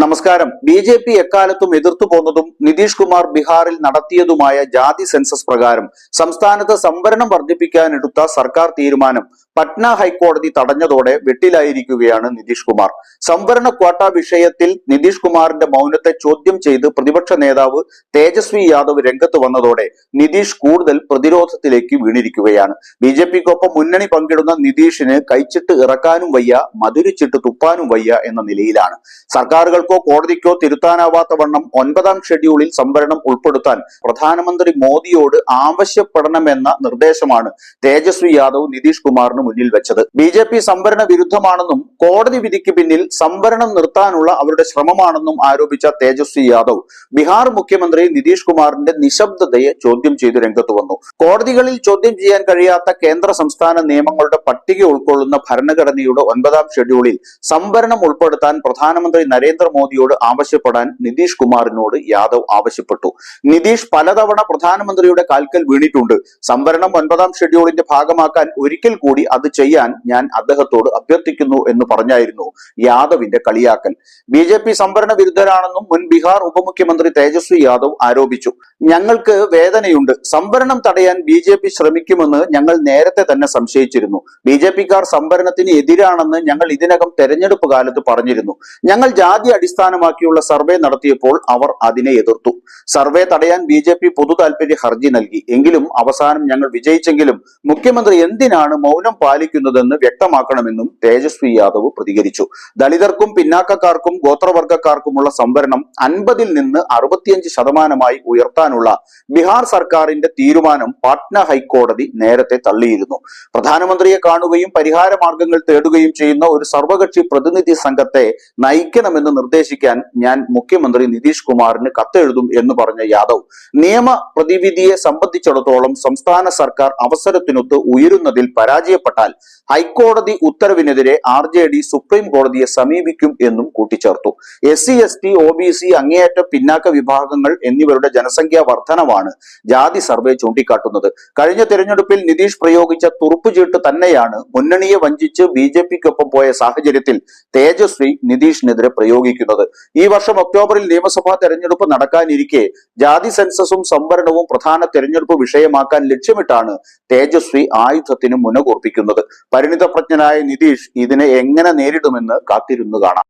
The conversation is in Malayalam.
നമസ്കാരം. ബി.ജെ.പി എക്കാലത്തും എതിർത്തു പോന്നതും നിതീഷ് കുമാർ ബീഹാറിൽ നടത്തിയതുമായ ജാതി സെൻസസ് പ്രകാരം സംസ്ഥാനത്ത് സംവരണം വർദ്ധിപ്പിക്കാനെടുത്ത സർക്കാർ തീരുമാനം പട്ന ഹൈക്കോടതി തടഞ്ഞതോടെ വെട്ടിലായിരിക്കുകയാണ് നിതീഷ് കുമാർ. സംവരണ ക്വാട്ട വിഷയത്തിൽ നിതീഷ് കുമാറിന്റെ മൗനത്തെ ചോദ്യം ചെയ്ത് പ്രതിപക്ഷ നേതാവ് തേജസ്വി യാദവ് രംഗത്ത് വന്നതോടെ നിതീഷ് കൂടുതൽ പ്രതിരോധത്തിലേക്ക് വീണിരിക്കുകയാണ്. ബി.ജെ.പിക്കൊപ്പം മുന്നണി പങ്കിടുന്ന നിതീഷിന് കൈച്ചിട്ട് ഇറക്കാനും വയ്യ, മധുരിച്ചിട്ട് തുപ്പാനും വയ്യ എന്ന നിലയിലാണ്. സർക്കാരുകൾക്കോ കോടതിക്കോ തിരുത്താനാവാത്ത വണ്ണം 9ാം ഷെഡ്യൂളിൽ സംവരണം ഉൾപ്പെടുത്താൻ പ്രധാനമന്ത്രി മോദിയോട് ആവശ്യപ്പെടണമെന്ന നിർദ്ദേശമാണ് തേജസ്വി യാദവ് നിതീഷ് കുമാറിന് മുന്നിൽ വെച്ചത്. ബി.ജെ.പി സംവരണ വിരുദ്ധമാണെന്നും കോടതി വിധിക്ക് പിന്നിൽ സംവരണം നിർത്താനുള്ള അവരുടെ ശ്രമമാണെന്നും ആരോപിച്ച തേജസ്വി യാദവ് ബീഹാർ മുഖ്യമന്ത്രി നിതീഷ് കുമാറിന്റെ നിശബ്ദതയെ ചോദ്യം ചെയ്തു രംഗത്ത് വന്നു. കോടതികളിൽ ചോദ്യം ചെയ്യാൻ കഴിയാത്ത കേന്ദ്ര സംസ്ഥാന നിയമങ്ങളുടെ പട്ടിക ഉൾക്കൊള്ളുന്ന ഭരണഘടനയുടെ 9ാം ഷെഡ്യൂളിൽ സംവരണം ഉൾപ്പെടുത്താൻ പ്രധാനമന്ത്രി നരേന്ദ്രമോദിയോട് ആവശ്യപ്പെടാൻ നിതീഷ് കുമാറിനോട് യാദവ് ആവശ്യപ്പെട്ടു. നിതീഷ് പലതവണ പ്രധാനമന്ത്രിയുടെ കാൽക്കൽ വീണിട്ടുണ്ട്. സംവരണം 9ാം ഷെഡ്യൂളിന്റെ ഭാഗമാക്കാൻ ഒരിക്കൽ കൂടി അത് ചെയ്യാൻ ഞാൻ അദ്ദേഹത്തോട് അഭ്യർത്ഥിക്കുന്നു എന്ന് പറഞ്ഞായിരുന്നു യാദവിന്റെ കളിയാക്കൽ. ബി.ജെ.പി സംവരണ വിരുദ്ധരാണെന്നും മുൻ ബീഹാർ ഉപമുഖ്യമന്ത്രി തേജസ്വി യാദവ് ആരോപിച്ചു. ഞങ്ങൾക്ക് വേദനയുണ്ട്. സംവരണം തടയാൻ ബി.ജെ.പി ശ്രമിക്കുമെന്ന് ഞങ്ങൾ നേരത്തെ തന്നെ സംശയിച്ചിരുന്നു. ബി.ജെ.പിക്കാർ സംവരണത്തിന് എതിരാണെന്ന് ഞങ്ങൾ ഇതിനകം തെരഞ്ഞെടുപ്പ് കാലത്ത് പറഞ്ഞിരുന്നു. ഞങ്ങൾ ജാതി അടിസ്ഥാനമാക്കിയുള്ള സർവേ നടത്തിയപ്പോൾ അവർ അതിനെ എതിർത്തു. സർവേ തടയാൻ ബി.ജെ.പി പൊതു താൽപര്യ ഹർജി നൽകി. എങ്കിലും അവസാനം ഞങ്ങൾ വിജയിച്ചെങ്കിലും മുഖ്യമന്ത്രി എന്തിനാണ് മൗനം പാലിക്കുന്നതെന്ന് വ്യക്തമാക്കണമെന്നും തേജസ്വി യാദവ് പ്രതികരിച്ചു. ദളിതർക്കും പിന്നാക്കക്കാർക്കും ഗോത്രവർഗക്കാർക്കുമുള്ള സംവരണം 50-ൽ നിന്ന് 65% ഉയർത്താനുള്ള ബീഹാർ സർക്കാരിന്റെ തീരുമാനം പാട്ന ഹൈക്കോടതി നേരത്തെ തള്ളിയിരുന്നു. പ്രധാനമന്ത്രിയെ കാണുകയും പരിഹാര മാർഗങ്ങൾ തേടുകയും ചെയ്യുന്ന ഒരു സർവകക്ഷി പ്രതിനിധി സംഘത്തെ നയിക്കണമെന്ന് നിർദ്ദേശിക്കാൻ ഞാൻ മുഖ്യമന്ത്രി നിതീഷ് കുമാറിന് കത്തെഴുതും എന്ന് പറഞ്ഞ യാദവ് നിയമ പ്രതിവിധിയെ സംബന്ധിച്ചിടത്തോളം സംസ്ഥാന സർക്കാർ അവസരത്തിനൊത്ത് ഉയരുന്നതിൽ പരാജയപ്പെട്ടാൽ ഹൈക്കോടതി ഉത്തരവിനെതിരെ RJD സുപ്രീം കോടതിയെ സമീപിക്കും എന്നും കൂട്ടിച്ചേർത്തു. SC, ST, OBC, അങ്ങേയറ്റം പിന്നാക്ക വിഭാഗങ്ങൾ എന്നിവരുടെ ജനസംഖ്യാ വർധനവാണ് ജാതി സർവേ ചൂണ്ടിക്കാട്ടുന്നത്. കഴിഞ്ഞ തെരഞ്ഞെടുപ്പിൽ നിതീഷ് പ്രയോഗിച്ച തുറുപ്പുചീട്ട് തന്നെയാണ് മുന്നണിയെ വഞ്ചിച്ച് ബി.ജെ.പിക്കൊപ്പം പോയ സാഹചര്യത്തിൽ തേജസ്വി നിതീഷിനെതിരെ പ്രയോഗിക്കുന്നത്. ഈ വർഷം ഒക്ടോബറിൽ നിയമസഭാ തെരഞ്ഞെടുപ്പ് നടക്കാനിരിക്കെ ജാതി സെൻസസും സംവരണവും പ്രധാന തെരഞ്ഞെടുപ്പ് വിഷയമാക്കാൻ ലക്ഷ്യമിട്ടാണ് തേജസ്വി ആയുധത്തിന് മുനകൂർപ്പിക്കുന്നത്. പരിണിതപ്രജ്ഞനായ നിതീഷ് ഇതിനെ എങ്ങനെ നേരിടുമെന്ന് കാത്തിരുന്നു കാണാം.